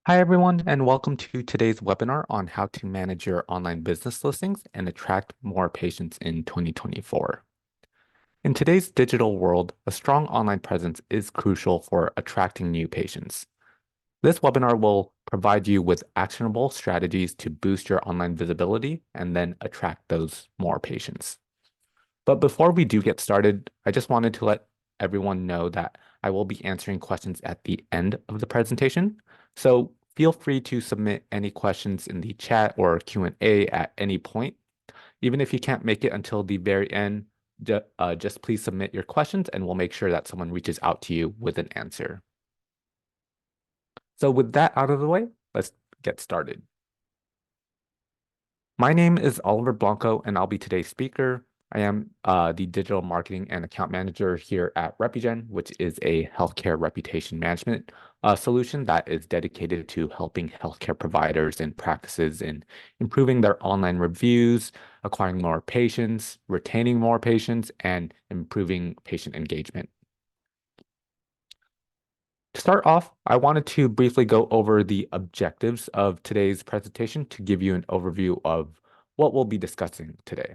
Hi, everyone, and welcome to today's webinar on how to manage your online business listings and attract more patients in 2024. In today's digital world, a strong online presence is crucial for attracting new patients. This webinar will provide you with actionable strategies to boost your online visibility and then attract those more patients. But before we do get started, I just wanted to let everyone know that I will be answering questions at the end of the presentation. So feel free to submit any questions in the chat or Q&A at any point. Even if you can't make it until the very end, just please submit your questions and we'll make sure that someone reaches out to you with an answer. So with that out of the way, let's get started. My name is Oliver Blanco, and I'll be today's speaker. I am the digital marketing and account manager here at Repugen, which is a healthcare reputation management solution that is dedicated to helping healthcare providers and practices in improving their online reviews, acquiring more patients, retaining more patients, and improving patient engagement. To start off, I wanted to briefly go over the objectives of today's presentation to give you an overview of what we'll be discussing today.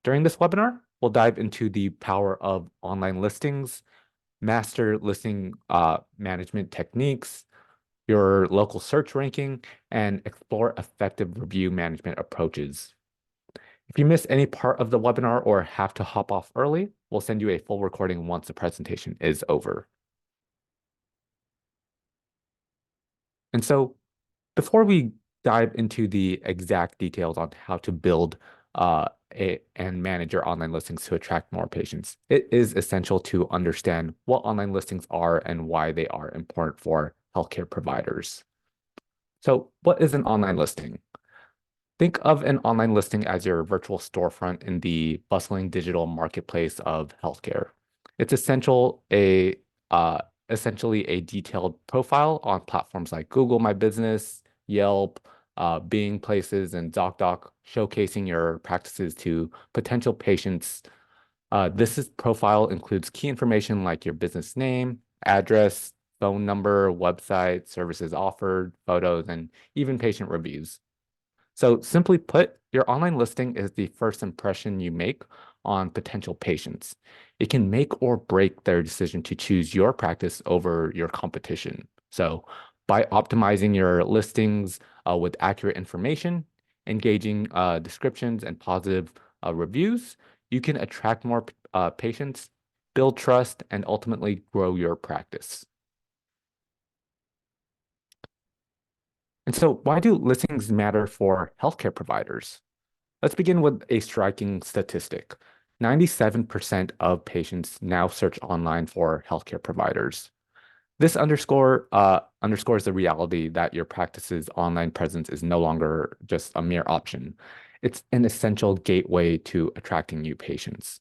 During this webinar, we'll dive into the power of online listings, master listing management techniques, your local search ranking, and explore effective review management approaches. If you miss any part of the webinar or have to hop off early, we'll send you a full recording once the presentation is over. And so before we dive into the exact details on how to build and manage your online listings to attract more patients, it is essential to understand what online listings are and why they are important for healthcare providers. So what is an online listing? Think of an online listing as your virtual storefront in the bustling digital marketplace of healthcare. It's essentially a detailed profile on platforms like Google My Business, Yelp, Bing Places, and ZocDoc, showcasing your practices to potential patients. This profile includes key information like your business name, address, phone number, website, services offered, photos, and even patient reviews. So simply put, your online listing is the first impression you make on potential patients. It can make or break their decision to choose your practice over your competition. So by optimizing your listings with accurate information, engaging descriptions, and positive reviews, you can attract more patients, build trust, and ultimately grow your practice. And so why do listings matter for healthcare providers? Let's begin with a striking statistic. 97% of patients now search online for healthcare providers. This underscores the reality that your practice's online presence is no longer just a mere option. It's an essential gateway to attracting new patients.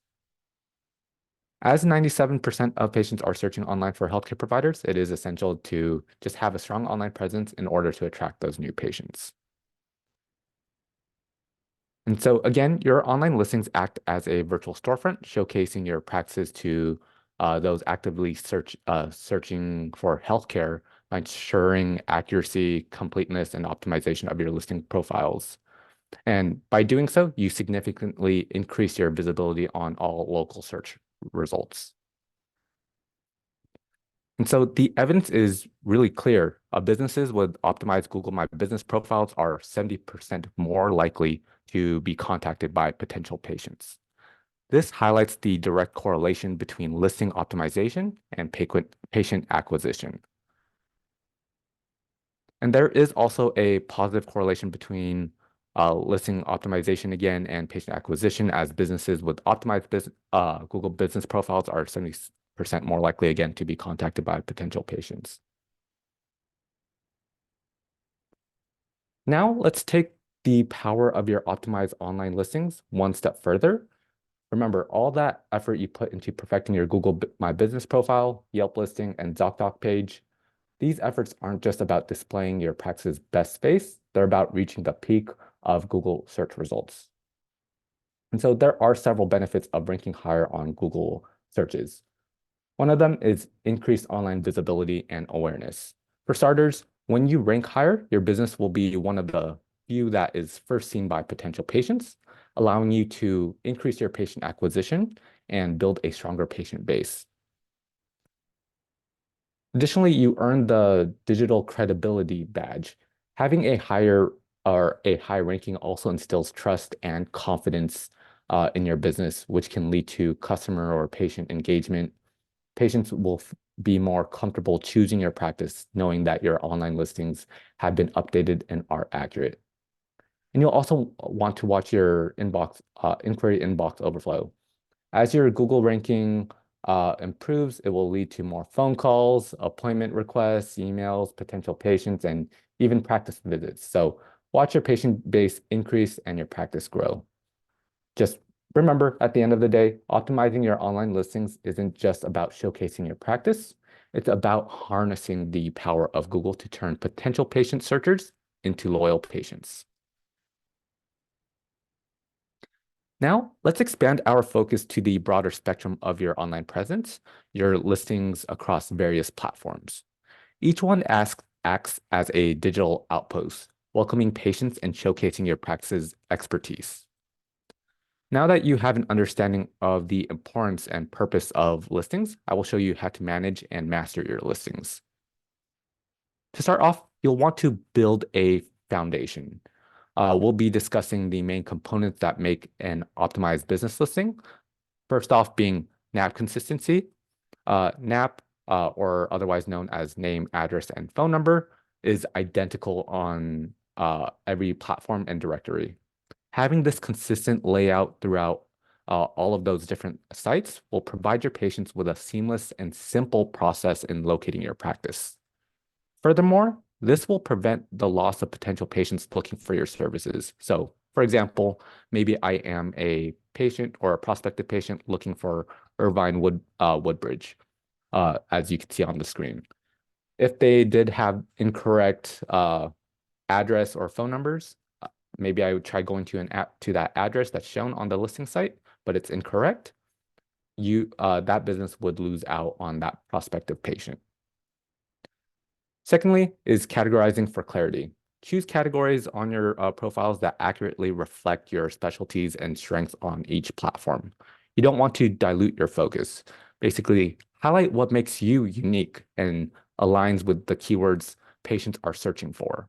As 97% of patients are searching online for healthcare providers, it is essential to just have a strong online presence in order to attract those new patients. And so again, your online listings act as a virtual storefront, showcasing your practices to those actively searching for healthcare by ensuring accuracy, completeness, and optimization of your listing profiles. And by doing so, you significantly increase your visibility on all local search results. And so the evidence is really clear. Businesses with optimized Google My Business profiles are 70% more likely to be contacted by potential patients. This highlights the direct correlation between listing optimization and patient acquisition. And there is also a positive correlation between listing optimization again and patient acquisition, as businesses with optimized Google Business profiles are 70% more likely again to be contacted by potential patients. Now let's take the power of your optimized online listings one step further. Remember, all that effort you put into perfecting your Google My Business profile, Yelp listing, and ZocDoc page, these efforts aren't just about displaying your practice's best space, they're about reaching the peak of Google search results. And so there are several benefits of ranking higher on Google searches. One of them is increased online visibility and awareness. For starters, When you rank higher, your business will be one of the few that is first seen by potential patients, allowing you to increase your patient acquisition and build a stronger patient base. Additionally, you earn the digital credibility badge. Having a higher or a high ranking also instills trust and confidence in your business, which can lead to customer or patient engagement. Patients will be more comfortable choosing your practice, knowing that your online listings have been updated and are accurate. And you'll also want to watch your inbox, inquiry inbox overflow. As your Google ranking improves, it will lead to more phone calls, appointment requests, emails, potential patients, and even practice visits. So watch your patient base increase and your practice grow. Just remember, at the end of the day, optimizing your online listings isn't just about showcasing your practice. It's about harnessing the power of Google to turn potential patient searchers into loyal patients. Now, let's expand our focus to the broader spectrum of your online presence, your listings across various platforms. Each one acts as a digital outpost, welcoming patients and showcasing your practice's expertise. Now that you have an understanding of the importance and purpose of listings, I will show you how to manage and master your listings. To start off, you'll want to build a foundation. We'll be discussing the main components that make an optimized business listing. First off being NAP consistency. NAP, or otherwise known as name, address, and phone number, is identical on every platform and directory. Having this consistent layout throughout all of those different sites will provide your patients with a seamless and simple process in locating your practice. Furthermore, this will prevent the loss of potential patients looking for your services. So, for example, maybe I am a patient or a prospective patient looking for Irvine Woodbridge, as you can see on the screen. If they did have incorrect address or phone numbers, maybe I would try going to that address that's shown on the listing site, but it's incorrect. That business would lose out on that prospective patient. Secondly is categorizing for clarity. Choose categories on your profiles that accurately reflect your specialties and strengths on each platform. You don't want to dilute your focus. Basically, highlight what makes you unique and aligns with the keywords patients are searching for.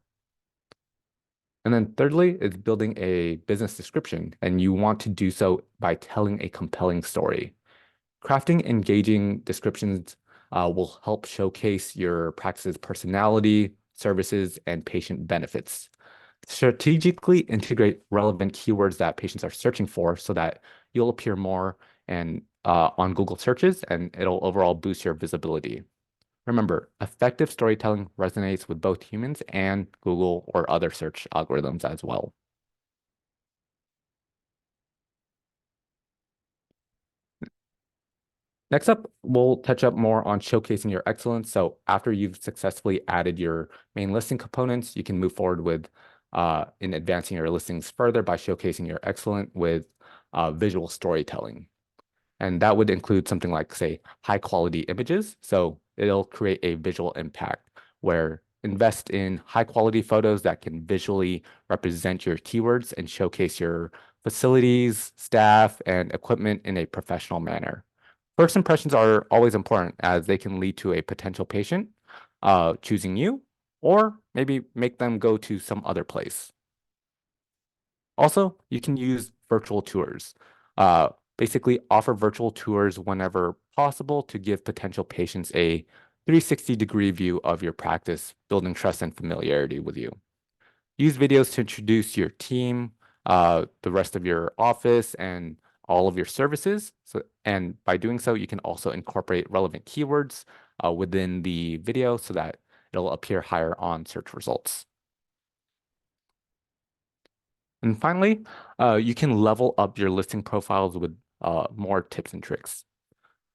And then thirdly is building a business description, and you want to do so by telling a compelling story. Crafting engaging descriptions will help showcase your practice's personality, services, and patient benefits. Strategically integrate relevant keywords that patients are searching for so that you'll appear more and on Google searches, and it'll overall boost your visibility. Remember, effective storytelling resonates with both humans and Google or other search algorithms as well. Next up, we'll touch up more on showcasing your excellence. So after you've successfully added your main listing components, you can move forward with in advancing your listings further by showcasing your excellence with visual storytelling. And that would include something like, say, high quality images. So it'll create a visual impact where invest in high quality photos that can visually represent your keywords and showcase your facilities, staff, and equipment in a professional manner. First impressions are always important as they can lead to a potential patient choosing you or maybe make them go to some other place. Also, you can use virtual tours. Basically, offer virtual tours whenever possible to give potential patients a 360-degree view of your practice, building trust and familiarity with you. Use videos to introduce your team, the rest of your office, and all of your services. And by doing so, you can also incorporate relevant keywords within the video so that it'll appear higher on search results. And finally, you can level up your listing profiles with more tips and tricks.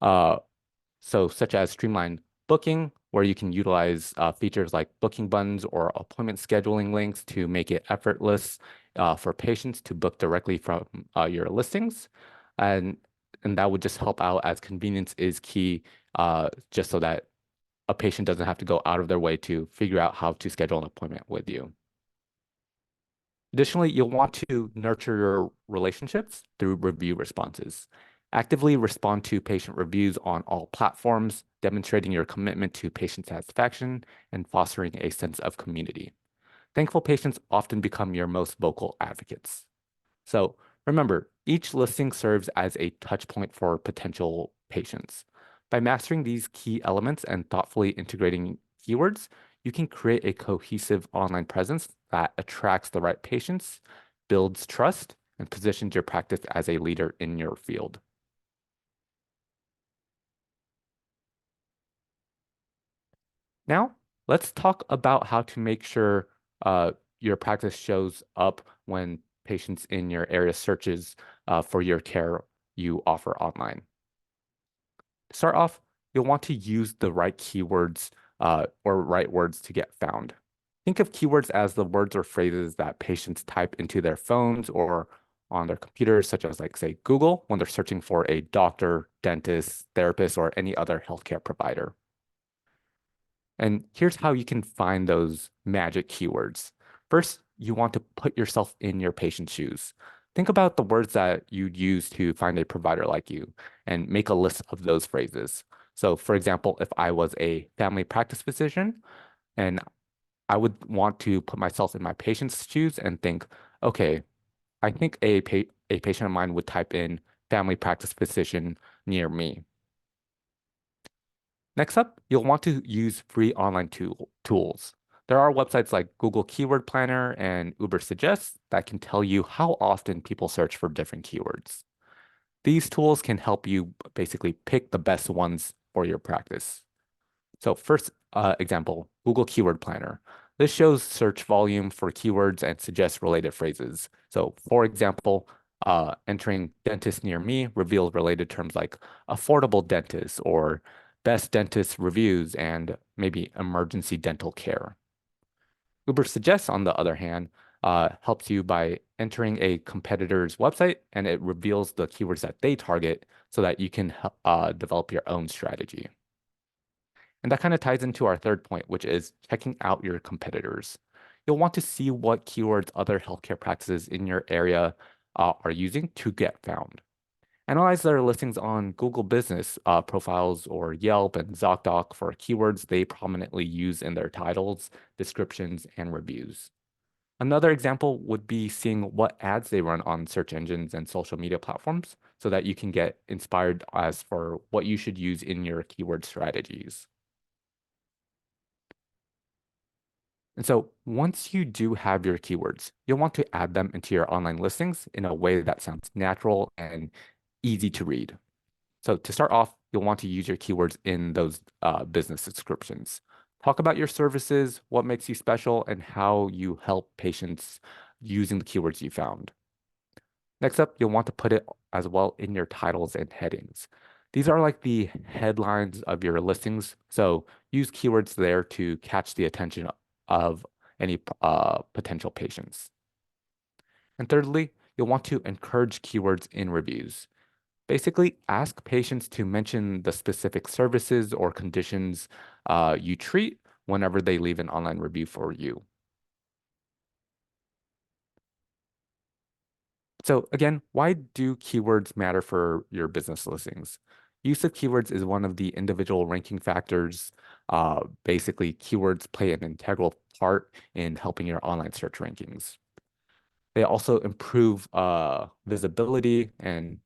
So such as streamlined booking, where you can utilize features like booking buttons or appointment scheduling links to make it effortless for patients to book directly from your listings. And that would just help out as convenience is key, just so that a patient doesn't have to go out of their way to figure out how to schedule an appointment with you. Additionally, you'll want to nurture your relationships through review responses. Actively respond to patient reviews on all platforms, demonstrating your commitment to patient satisfaction and fostering a sense of community. Thankful patients often become your most vocal advocates. So remember, each listing serves as a touch point for potential patients. By mastering these key elements and thoughtfully integrating keywords, you can create a cohesive online presence that attracts the right patients, builds trust, and positions your practice as a leader in your field. Now, let's talk about how to make sure your practice shows up when patients in your area searches for your care you offer online. To start off, you'll want to use the right keywords or right words to get found. Think of keywords as the words or phrases that patients type into their phones or on their computers, such as, like, say, Google, when they're searching for a doctor, dentist, therapist, or any other healthcare provider. And here's how you can find those magic keywords. First, you want to put yourself in your patient's shoes. Think about the words that you'd use to find a provider like you and make a list of those phrases. So, for example, if I was a family practice physician and I would want to put myself in my patient's shoes and think, okay, I think a patient of mine would type in family practice physician near me. Next up, you'll want to use free online tools. There are websites like Google Keyword Planner and Ubersuggest that can tell you how often people search for different keywords. These tools can help you basically pick the best ones for your practice. So first example, Google Keyword Planner. This shows search volume for keywords and suggests related phrases. So for example, entering dentist near me revealed related terms like affordable dentist or best dentist reviews and maybe emergency dental care. Ubersuggest, on the other hand, helps you by entering a competitor's website and it reveals the keywords that they target so that you can develop your own strategy. And that kind of ties into our third point, which is checking out your competitors. You'll want to see what keywords other healthcare practices in your area are using to get found. Analyze their listings on Google Business profiles or Yelp and ZocDoc for keywords they prominently use in their titles, descriptions, and reviews. Another example would be seeing what ads they run on search engines and social media platforms so that you can get inspired as for what you should use in your keyword strategies. And so once you do have your keywords, you'll want to add them into your online listings in a way that sounds natural and easy to read. So to start off, you'll want to use your keywords in those business descriptions. Talk about your services, what makes you special, and how you help patients using the keywords you found. Next up, you'll want to put it as well in your titles and headings. These are like the headlines of your listings. So use keywords there to catch the attention of any potential patients. And thirdly, you'll want to encourage keywords in reviews. Basically, ask patients to mention the specific services or conditions you treat whenever they leave an online review for you. So again, why do keywords matter for your business listings? Use of keywords is one of the individual ranking factors. Basically, keywords play an integral part in helping your online search rankings. They also improve visibility and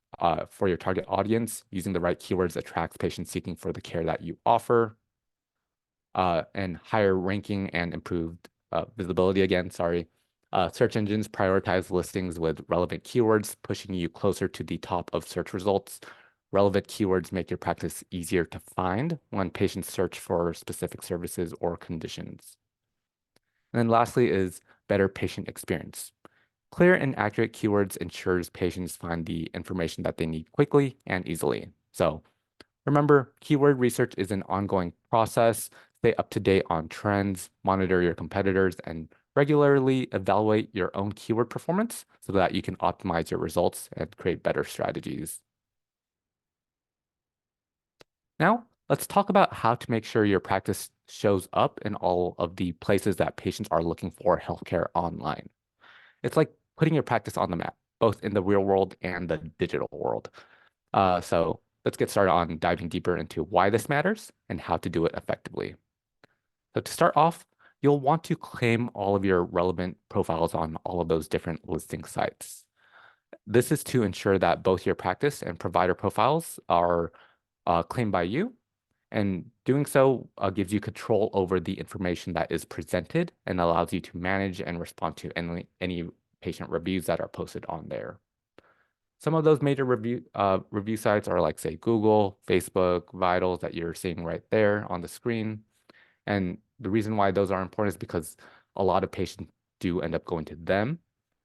for your target audience. Using the right keywords attracts patients seeking for the care that you offer. And higher ranking and improved visibility again, sorry. Search engines prioritize listings with relevant keywords, pushing you closer to the top of search results. Relevant keywords make your practice easier to find when patients search for specific services or conditions. And then lastly is better patient experience. Clear and accurate keywords ensures patients find the information that they need quickly and easily. So remember, keyword research is an ongoing process. Stay up to date on trends, monitor your competitors, and regularly evaluate your own keyword performance so that you can optimize your results and create better strategies. Now, Let's talk about how to make sure your practice shows up in all of the places that patients are looking for healthcare online. It's like putting your practice on the map, both in the real world and the digital world. So let's get started on diving deeper into why this matters and how to do it effectively. So to start off, you'll want to claim all of your relevant profiles on all of those different listing sites. This is to ensure that both your practice and provider profiles are claimed by you, and doing so gives you control over the information that is presented and allows you to manage and respond to any patient reviews that are posted on there. Some of those major review sites are like, say, Google, Facebook, Vitals that you're seeing right there on the screen. And the reason why those are important is because a lot of patients do end up going to them.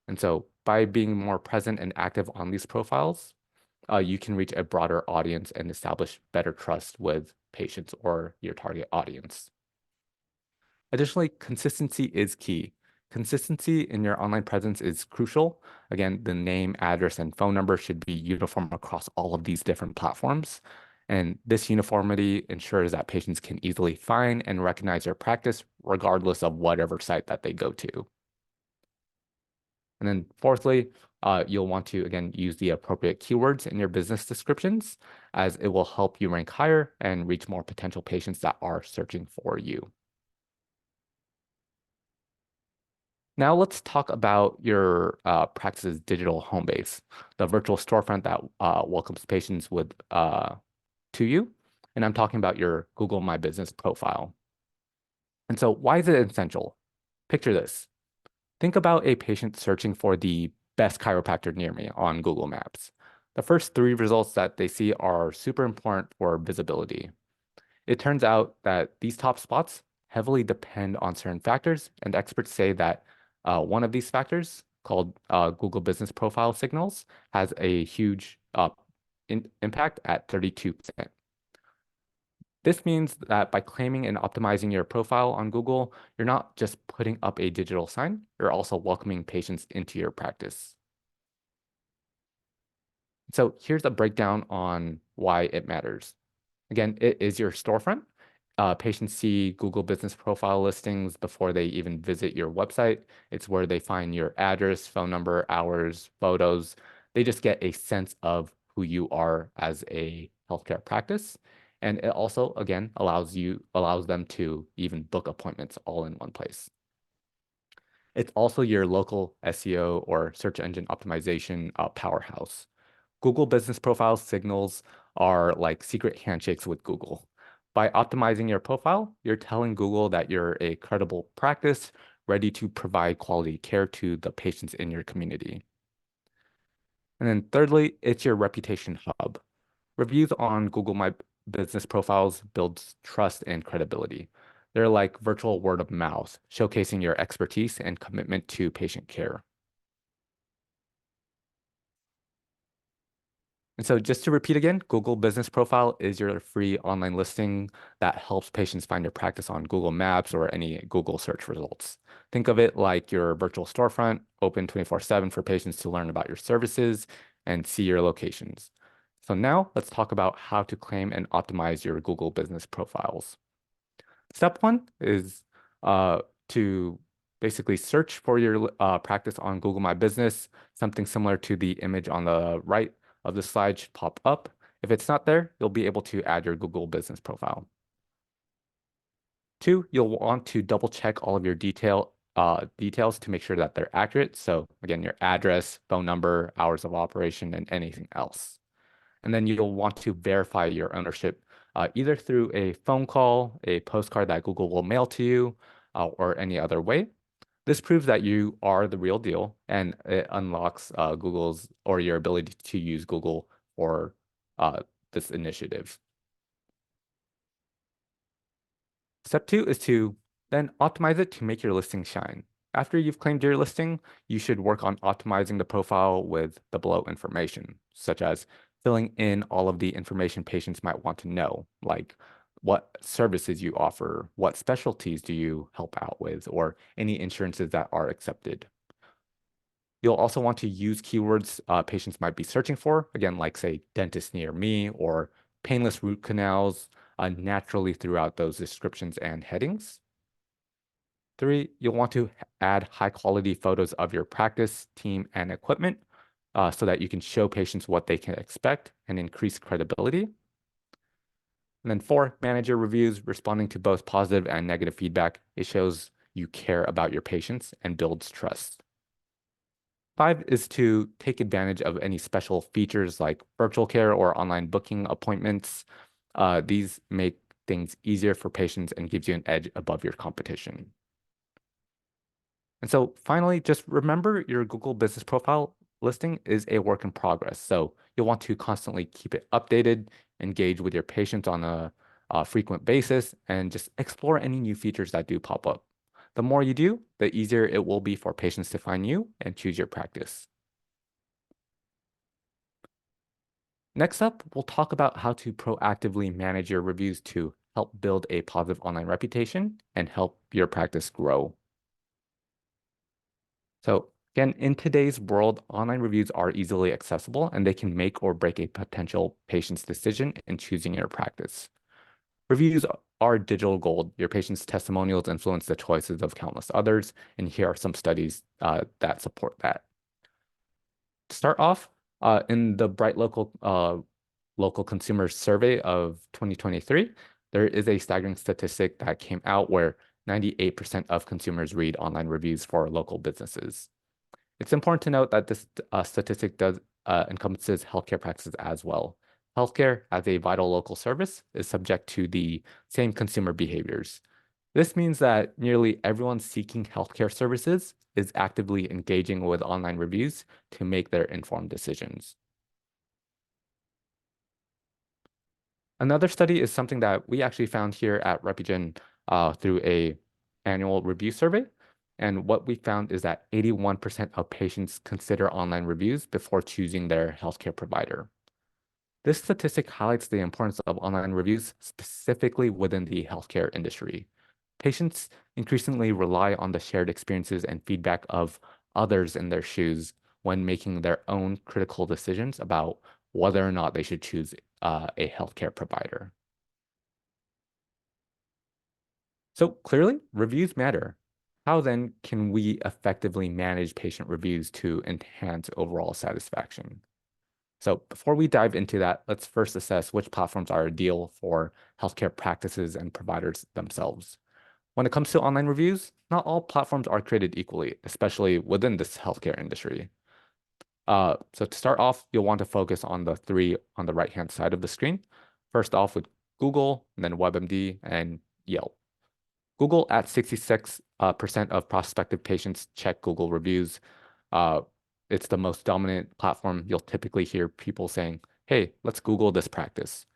And so by being more present and active on these profiles, you can reach a broader audience and establish better trust with patients or your target audience. Additionally, consistency is key. Consistency in your online presence is crucial. Again, the name, address, and phone number should be uniform across all of these different platforms. And this uniformity ensures that patients can easily find and recognize your practice regardless of whatever site that they go to. And then fourthly, you'll want to, again, use the appropriate keywords in your business descriptions as it will help you rank higher and reach more potential patients that are searching for you. Now let's talk about your practice's digital home base, the virtual storefront that welcomes patients to you. And I'm talking about your Google My Business profile. And so why is it essential? Picture this. Think about a patient searching for the best chiropractor near me on Google Maps. The first three results that they see are super important for visibility. It turns out that these top spots heavily depend on certain factors, and experts say that one of these factors, called Google Business Profile Signals, has a huge impact at 32%. This means that by claiming and optimizing your profile on Google, you're not just putting up a digital sign, you're also welcoming patients into your practice. So here's a breakdown on why it matters. Again, it is your storefront. Patients see Google Business Profile listings before they even visit your website. It's where they find your address, phone number, hours, photos. They just get a sense of who you are as a healthcare practice. And it also, again, allows them to even book appointments all in one place. It's also your local SEO or search engine optimization powerhouse. Google Business Profile signals are like secret handshakes with Google. By optimizing your profile, you're telling Google that you're a credible practice ready to provide quality care to the patients in your community. And then thirdly, it's your reputation hub. Reviews on Google My Business profiles builds trust and credibility. They're like virtual word of mouth, showcasing your expertise and commitment to patient care. And so just to repeat again, Google Business Profile is your free online listing that helps patients find your practice on Google Maps or any Google search results. Think of it like your virtual storefront, open 24/7 for patients to learn about your services and see your locations. So now let's talk about how to claim and optimize your Google Business Profiles. Step one is to basically search for your practice on Google My Business. Something similar to the image on the right of the slide should pop up. If it's not there, you'll be able to add your Google Business profile. Two, you'll want to double check all of your details to make sure that they're accurate. So again, your address, phone number, hours of operation, and anything else. And then you'll want to verify your ownership either through a phone call, a postcard that Google will mail to you, or any other way. This proves that you are the real deal, and it unlocks Google's or your ability to use Google for this initiative. Step two is to then optimize it to make your listing shine. After you've claimed your listing, you should work on optimizing the profile with the below information, such as filling in all of the information patients might want to know, like what services you offer, what specialties do you help out with, or any insurances that are accepted. You'll also want to use keywords patients might be searching for, again, like say dentist near me or painless root canals. naturally throughout those descriptions and headings. 3, you'll want to add high quality photos of your practice, team, and equipment so that you can show patients what they can expect and increase credibility. And then 4, manager reviews, responding to both positive and negative feedback. It shows you care about your patients and builds trust. 5 is to take advantage of any special features like virtual care or online booking appointments. These make things easier for patients and gives you an edge above your competition. And so finally, just remember your Google Business Profile listing is a work in progress. So you'll want to constantly keep it updated, engage with your patients on a frequent basis, and just explore any new features that do pop up. The more you do, the easier it will be for patients to find you and choose your practice. Next up, we'll talk about how to proactively manage your reviews to help build a positive online reputation and help your practice grow. So again, in today's world, online reviews are easily accessible and they can make or break a potential patient's decision in choosing your practice. Reviews are digital gold. Your patient's testimonials influence the choices of countless others, and here are some studies that support that. To start off, in the Bright Local Consumer Survey of 2023, there is a staggering statistic that came out where 98% of consumers read online reviews for local businesses. It's important to note that this statistic does encompasses healthcare practices as well. Healthcare, as a vital local service, is subject to the same consumer behaviors. This means that nearly everyone seeking healthcare services is actively engaging with online reviews to make their informed decisions. Another study is something that we actually found here at Repugen through a annual review survey. And what we found is that 81% of patients consider online reviews before choosing their healthcare provider. This statistic highlights the importance of online reviews specifically within the healthcare industry. Patients increasingly rely on the shared experiences and feedback of others in their shoes when making their own critical decisions about whether or not they should choose a healthcare provider. So clearly, reviews matter. How then can we effectively manage patient reviews to enhance overall satisfaction? So before we dive into that, let's first assess which platforms are ideal for healthcare practices and providers themselves. When it comes to online reviews, not all platforms are created equally, especially within this healthcare industry. So to start off, you'll want to focus on the 3 on the right-hand side of the screen. First off with Google, and then WebMD and Yelp. Google at 66% of prospective patients check Google reviews. It's the most dominant platform. You'll typically hear people saying, hey, let's Google this practice.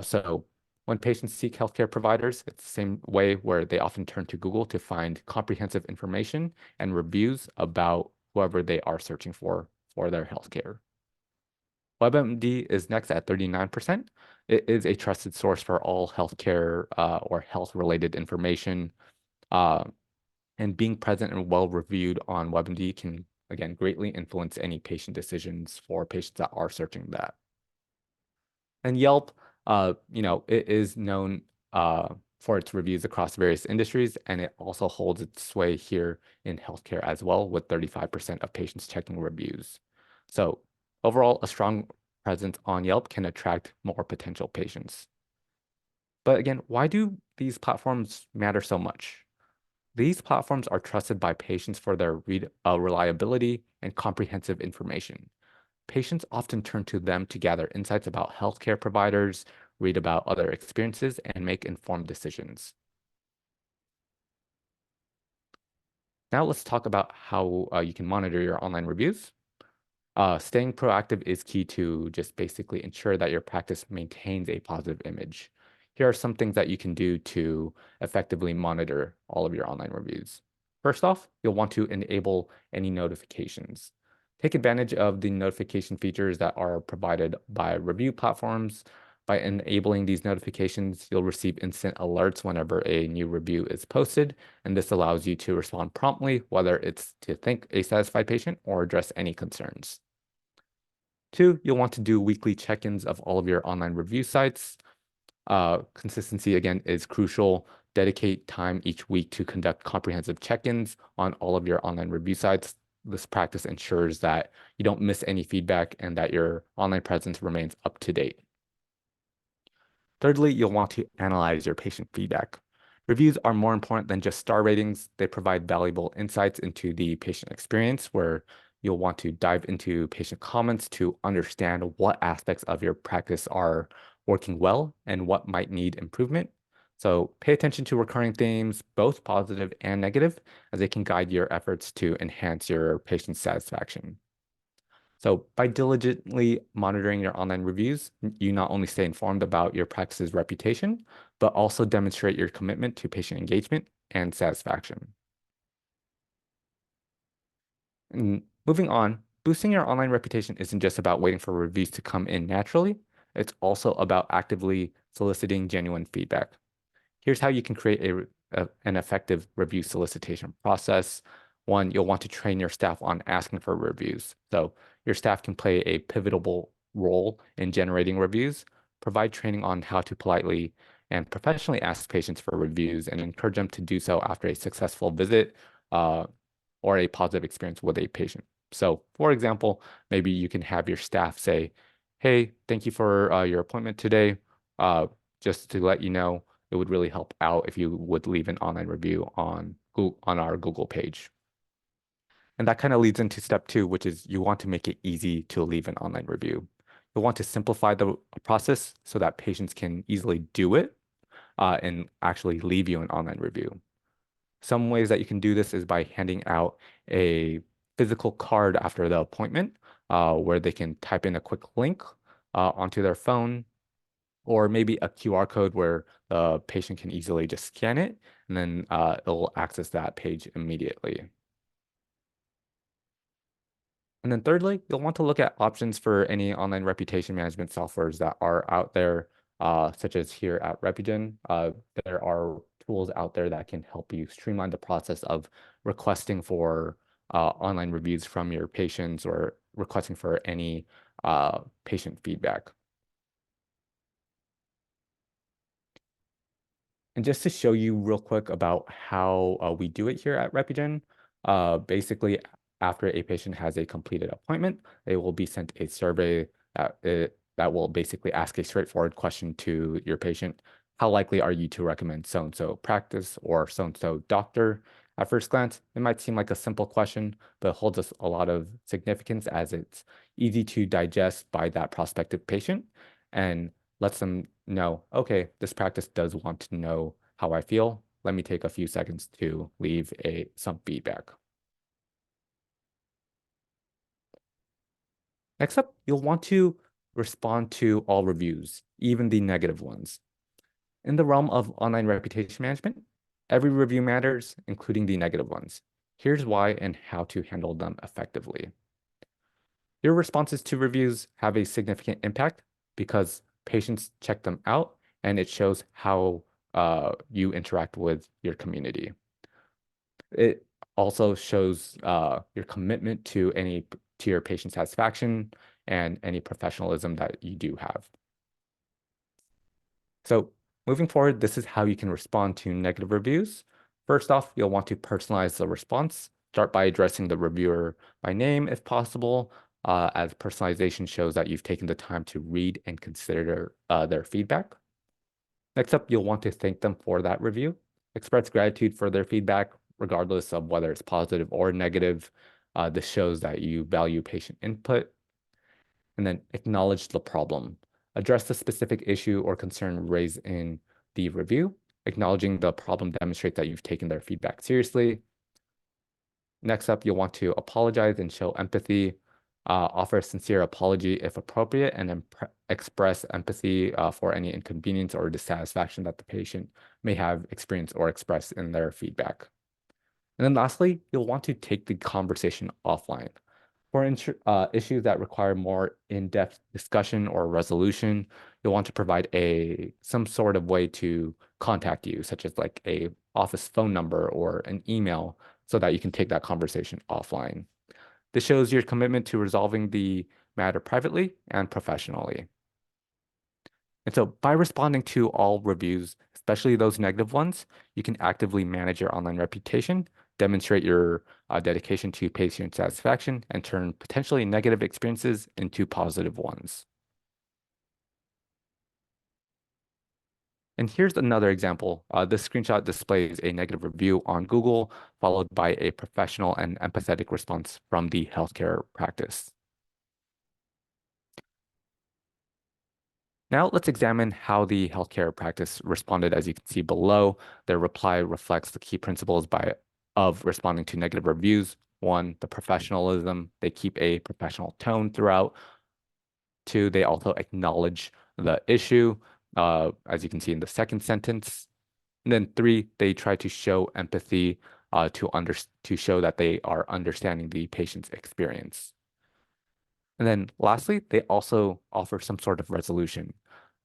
So when patients seek healthcare providers, it's the same way where they often turn to Google to find comprehensive information and reviews about whoever they are searching for their healthcare. WebMD is next at 39%. It is a trusted source for all healthcare or health-related information. And being present and well-reviewed on WebMD can, again, greatly influence any patient decisions for patients that are searching that. And Yelp, it is known for its reviews across various industries, and it also holds its sway here in healthcare as well, with 35% of patients checking reviews. So overall, a strong presence on Yelp can attract more potential patients. But again, why do these platforms matter so much? These platforms are trusted by patients for their reliability and comprehensive information. Patients often turn to them to gather insights about healthcare providers, read about other experiences, and make informed decisions. Now let's talk about how you can monitor your online reviews. Staying proactive is key to just basically ensure that your practice maintains a positive image. Here are some things that you can do to effectively monitor all of your online reviews. First off, you'll want to enable any notifications. Take advantage of the notification features that are provided by review platforms. By enabling these notifications, you'll receive instant alerts whenever a new review is posted, and this allows you to respond promptly, whether it's to thank a satisfied patient or address any concerns. 2, you'll want to do weekly check-ins of all of your online review sites. Consistency, again, is crucial. Dedicate time each week to conduct comprehensive check-ins on all of your online review sites. This practice ensures that you don't miss any feedback and that your online presence remains up to date. Thirdly, you'll want to analyze your patient feedback. Reviews are more important than just star ratings. They provide valuable insights into the patient experience, where you'll want to dive into patient comments to understand what aspects of your practice are working well and what might need improvement. So pay attention to recurring themes, both positive and negative, as they can guide your efforts to enhance your patient satisfaction. So by diligently monitoring your online reviews, you not only stay informed about your practice's reputation, but also demonstrate your commitment to patient engagement and satisfaction. And moving on, boosting your online reputation isn't just about waiting for reviews to come in naturally. It's also about actively soliciting genuine feedback. Here's how you can create an effective review solicitation process. One, you'll want to train your staff on asking for reviews. So your staff can play a pivotal role in generating reviews. Provide training on how to politely and professionally ask patients for reviews and encourage them to do so after a successful visit uh, or a positive experience with a patient. So, for example, maybe you can have your staff say, "Hey, thank you for your appointment today. Just to let you know, it would really help out if you would leave an online review on Google, on our Google page." And that kind of leads into step two, which is you want to make it easy to leave an online review. You'll want to simplify the process so that patients can easily do it and actually leave you an online review. Some ways that you can do this is by handing out a physical card after the appointment, where they can type in a quick link onto their phone, or maybe a QR code where the patient can easily just scan it, and then it'll access that page immediately. And then thirdly, you'll want to look at options for any online reputation management softwares that are out there, such as here at Repugen. There are tools out there that can help you streamline the process of requesting for online reviews from your patients or requesting for any patient feedback. And just to show you real quick about how we do it here at Repugen, basically after a patient has a completed appointment, they will be sent a survey that will basically ask a straightforward question to your patient. How likely are you to recommend so-and-so practice or so-and-so doctor? At first glance, it might seem like a simple question, but it holds us a lot of significance as it's easy to digest by that prospective patient and lets them know, okay, this practice does want to know how I feel. Let me take a few seconds to leave some feedback. Next up, you'll want to respond to all reviews, even the negative ones. In the realm of online reputation management, every review matters, including the negative ones. Here's why and how to handle them effectively. Your responses to reviews have a significant impact because patients check them out and it shows how you interact with your community. It also shows your commitment to your patient satisfaction and any professionalism that you do have. So moving forward, this is how you can respond to negative reviews. First off, you'll want to personalize the response. Start by addressing the reviewer by name if possible, as personalization shows that you've taken the time to read and consider their feedback. Next up, you'll want to thank them for that review. Express gratitude for their feedback, regardless of whether it's positive or negative. This shows that you value patient input. And then acknowledge the problem. Address the specific issue or concern raised in the review. Acknowledging the problem demonstrates that you've taken their feedback seriously. Next up, you'll want to apologize and show empathy. Offer a sincere apology if appropriate, and then express empathy for any inconvenience or dissatisfaction that the patient may have experienced or expressed in their feedback. And then lastly, you'll want to take the conversation offline. For issues that require more in-depth discussion or resolution, you'll want to provide some sort of way to contact you, such as like a office phone number or an email, so that you can take that conversation offline. This shows your commitment to resolving the matter privately and professionally. And so by responding to all reviews, especially those negative ones, you can actively manage your online reputation, demonstrate your dedication to patient satisfaction, and turn potentially negative experiences into positive ones. And here's another example. This screenshot displays a negative review on Google, followed by a professional and empathetic response from the healthcare practice. Now let's examine how the healthcare practice responded. As you can see below, their reply reflects the key principles of responding to negative reviews. One, the professionalism. They keep a professional tone throughout. Two, they also acknowledge the issue, as you can see in the second sentence. And then three, they try to show empathy to show that they are understanding the patient's experience. And then lastly, they also offer some sort of resolution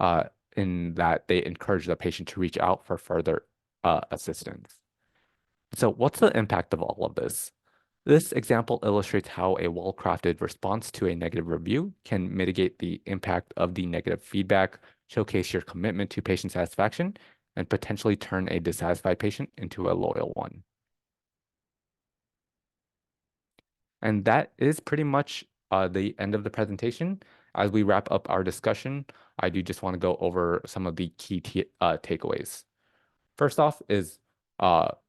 uh, in that they encourage the patient to reach out for further assistance. So what's the impact of all of this? This example illustrates how a well-crafted response to a negative review can mitigate the impact of the negative feedback, showcase your commitment to patient satisfaction, and potentially turn a dissatisfied patient into a loyal one. And that is pretty much the end of the presentation. As we wrap up our discussion, I do just want to go over some of the key takeaways. First off is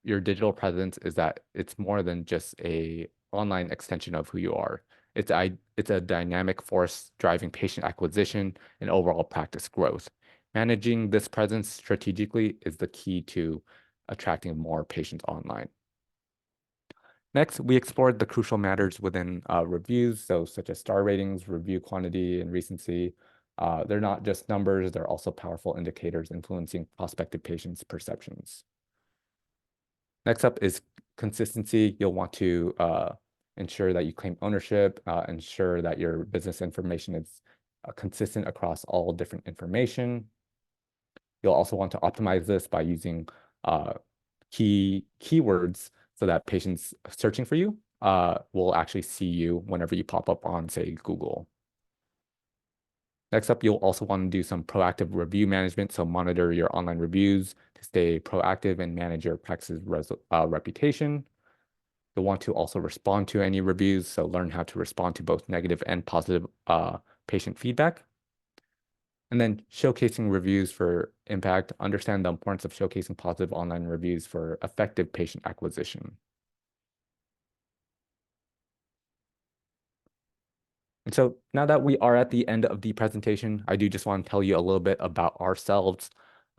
your digital presence is that it's more than just a online extension of who you are. It's a dynamic force driving patient acquisition and overall practice growth. Managing this presence strategically is the key to attracting more patients online. Next, we explored the crucial matters within reviews, so such as star ratings, review quantity, and recency. They're not just numbers, they're also powerful indicators influencing prospective patients' perceptions. Next up is consistency. You'll want to ensure that you claim ownership, ensure that your business information is consistent across all different information. You'll also want to optimize this by using uh, keywords so that patients searching for you will actually see you whenever you pop up on, say, Google. Next up, you'll also want to do some proactive review management. So monitor your online reviews to stay proactive and manage your practice's reputation. You'll want to also respond to any reviews. So learn how to respond to both negative and positive patient feedback. And then showcasing reviews for impact. Understand the importance of showcasing positive online reviews for effective patient acquisition. And so now that we are at the end of the presentation, I do just want to tell you a little bit about ourselves.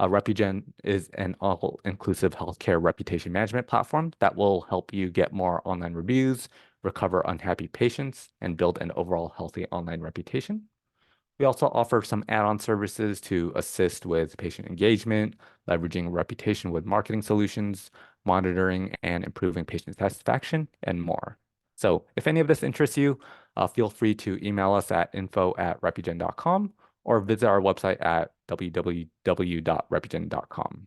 Repugen is an all-inclusive healthcare reputation management platform that will help you get more online reviews, recover unhappy patients, and build an overall healthy online reputation. We also offer some add-on services to assist with patient engagement, leveraging reputation with marketing solutions, monitoring and improving patient satisfaction, and more. So if any of this interests you, feel free to email us at info@repugen.com or visit our website at www.repugen.com.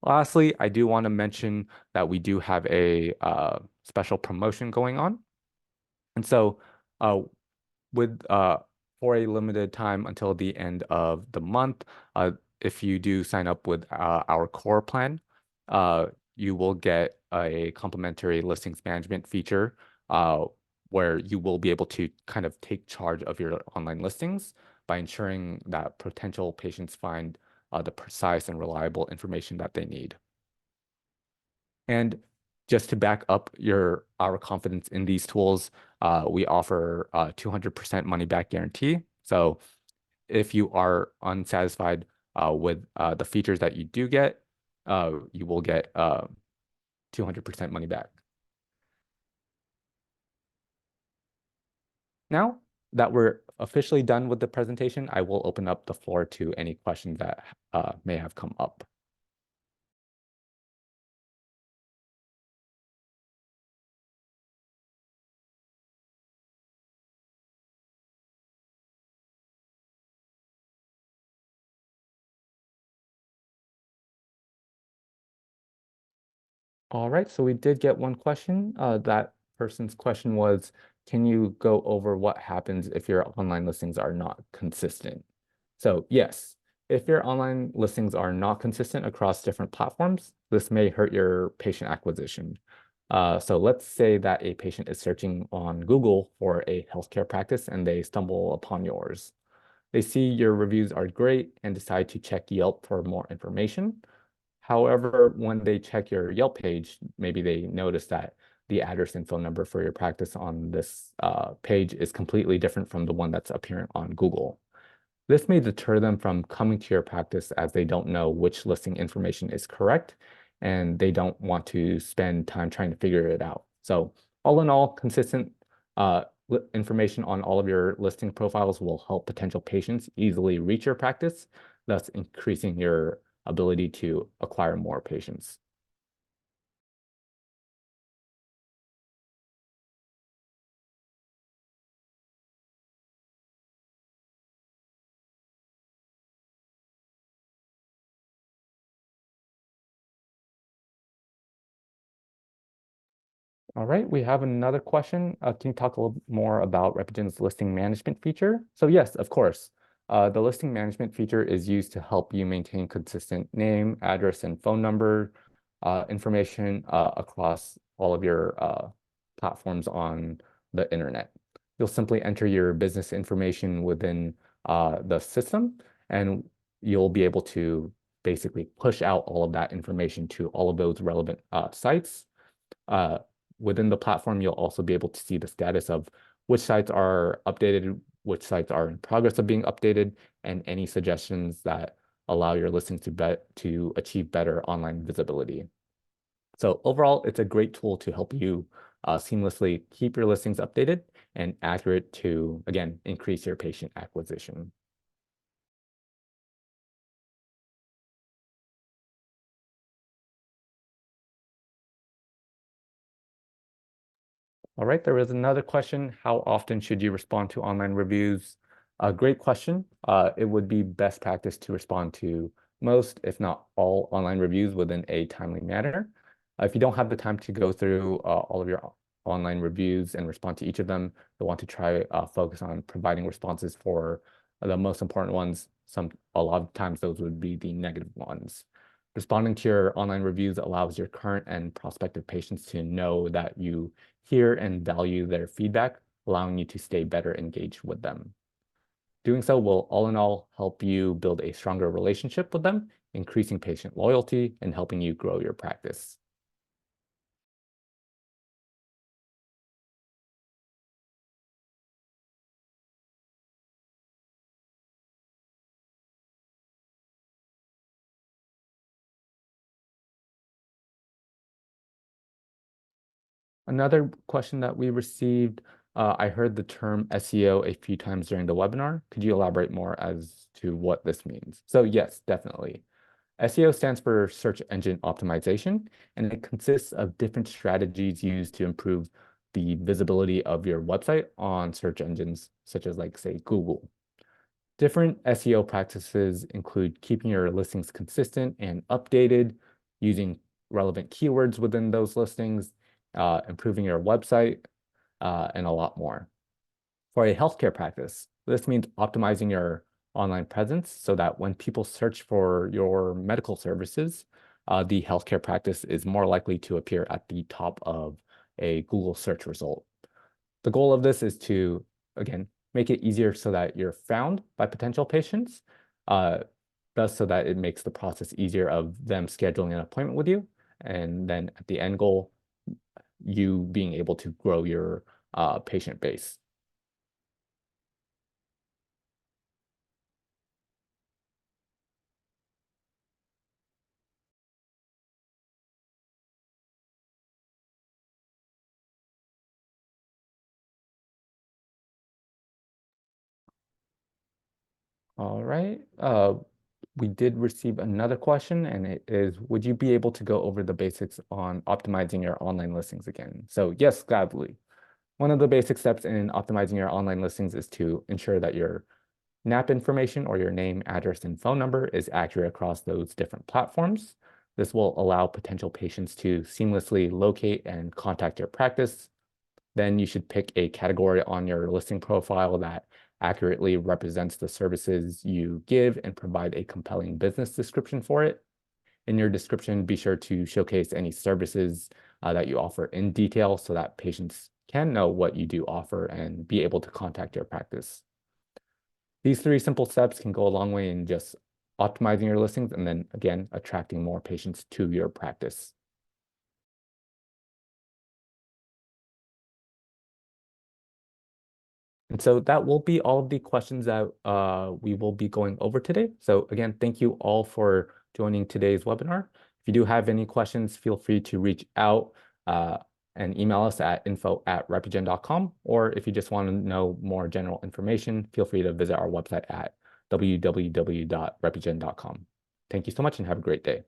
Lastly, I do want to mention that we do have a special promotion going on. And so uh, with for a limited time until the end of the month, if you do sign up with our core plan, uh, you will get a complimentary listings management feature where you will be able to kind of take charge of your online listings by ensuring that potential patients find the precise and reliable information that they need. And just to back up our confidence in these tools, we offer a 200% money back guarantee. So if you are unsatisfied with the features that you do get, you will get 200% money back. Now that we're officially done with the presentation, I will open up the floor to any questions that may have come up. All right, so we did get one question. That person's question was, can you go over what happens if your online listings are not consistent? So yes, if your online listings are not consistent across different platforms, this may hurt your patient acquisition. So let's say that a patient is searching on Google for a healthcare practice and they stumble upon yours. They see your reviews are great and decide to check Yelp for more information. However, when they check your Yelp page, maybe they notice that the address and phone number for your practice on this page is completely different from the one that's appearing on Google. This may deter them from coming to your practice as they don't know which listing information is correct and they don't want to spend time trying to figure it out. So all in all, consistent information on all of your listing profiles will help potential patients easily reach your practice, thus increasing your ability to acquire more patients. All right, we have another question. Can you talk a little more about Repugen's listing management feature? So yes, of course. The listing management feature is used to help you maintain consistent name, address, and phone number information across all of your platforms on the internet. You'll simply enter your business information within the system, and you'll be able to basically push out all of that information to all of those relevant sites. Uh, Within the platform, you'll also be able to see the status of which sites are updated, which sites are in progress of being updated, and any suggestions that allow your listings to achieve better online visibility. So overall, it's a great tool to help you seamlessly keep your listings updated and accurate to, again, increase your patient acquisition. All right, there is another question. How often should you respond to online reviews? A great question. It would be best practice to respond to most, if not all, online reviews within a timely manner. If you don't have the time to go through all of your online reviews and respond to each of them, you'll want to try focus on providing responses for the most important ones. A lot of times those would be the negative ones. Responding to your online reviews allows your current and prospective patients to know that you hear and value their feedback, allowing you to stay better engaged with them. Doing so will all in all help you build a stronger relationship with them, increasing patient loyalty and helping you grow your practice. Another question that we received, I heard the term SEO a few times during the webinar. Could you elaborate more as to what this means? So yes, definitely. SEO stands for search engine optimization, and it consists of different strategies used to improve the visibility of your website on search engines, such as like, say, Google. Different SEO practices include keeping your listings consistent and updated, using relevant keywords within those listings, improving your website, and a lot more. For a healthcare practice, this means optimizing your online presence so that when people search for your medical services, the healthcare practice is more likely to appear at the top of a Google search result. The goal of this is to, again, make it easier so that you're found by potential patients, uh, thus so that it makes the process easier of them scheduling an appointment with you. And then at the end goal, you being able to grow your patient base. All right. We did receive another question, and it is, would you be able to go over the basics on optimizing your online listings again? So yes, gladly. One of the basic steps in optimizing your online listings is to ensure that your NAP information or your name, address, and phone number is accurate across those different platforms. This will allow potential patients to seamlessly locate and contact your practice. Then you should pick a category on your listing profile that accurately represents the services you give and provide a compelling business description for it. In your description, be sure to showcase any services that you offer in detail so that patients can know what you do offer and be able to contact your practice. These 3 simple steps can go a long way in just optimizing your listings and then again, attracting more patients to your practice. And so that will be all of the questions that we will be going over today. So again, thank you all for joining today's webinar. If you do have any questions, feel free to reach out and email us at info@repligen.com. Or if you just want to know more general information, feel free to visit our website at www.repligen.com. Thank you so much and have a great day.